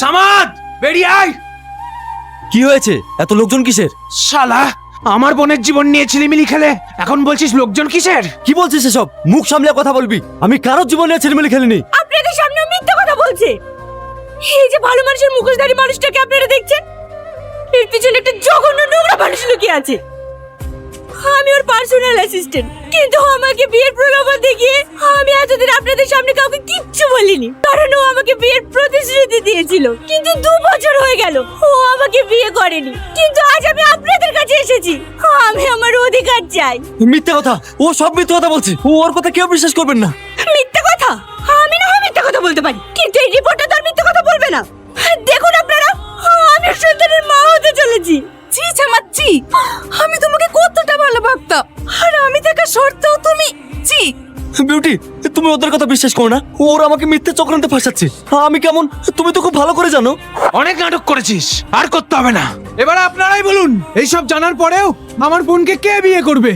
সামাদ, বেরিয়ে আয়। কি হয়েছে? এত লোকজন কিসের? শালা, আমার বোনের জীবন নিয়ে ছিলিমিলি খেলে এখন বলছিস লোকজন কিসের? কি বলছিস এসব? মুখ সামলে কথা বলবি। আমি কারোর জীবন নিয়ে ছেলেমেলে খেলিনি। আপনাদের সামনে মিথ্যা কথা বলছে। এই যে ভালো মানুষের মুখোশধারী মানুষটাকে আপনারা দেখছেন, এর পিছনে একটা জঘন্য নোংরা মানুষ লুকিয়ে আছে। আমি ওর পার্সোনাল অ্যাসিস্ট্যান্ট, কিন্তু আমাকে বিয়ের প্রলোভন দেখিয়ে আমি এতদিন আপনাদের সামনে কাউকে কিচ্ছু বলিনি, কারণ ও আমাকে বিয়ের প্রতিশ্রুতি দিয়েছিল। কিন্তু 2 বছর হয়ে গেল ও আমাকে বিয়ে করেনি, কিন্তু আজ আমি আপনাদের কাছে এসেছি। আমি আমার অধিকার চাই। মিথ্যা কথা, ও সব মিথ্যা কথা বলছে। ওর কথা কেউ বিশ্বাস করবেন না। মিথ্যা কথা? আমি না হয় মিথ্যা কথা বলতে পারি, কিন্তু এই রিপোর্টটা তো আর মিথ্যা কথা বলবে না। দেখুন আপনারা, আমি সন্তানের মা হতে চলেছি। জি জামাচ্ছি, আমি তোমাকে কতটা ভালো ভাবতাম, আর আমি থাকা সত্ত্বেও তুমি জি। বিউটি, তুমি ওদের কথা বিশ্বাস করো না। ওরা আমাকে মিথ্যে চক্রান্তে ফাঁসাচ্ছে। আমি কেমন তুমি তো খুব ভালো করে জানো। অনেক নাটক করেছিস, আর করতে হবে না। এবার আপনারাই বলুন, এইসব জানার পরেও আমার বোনকে কে বিয়ে করবে?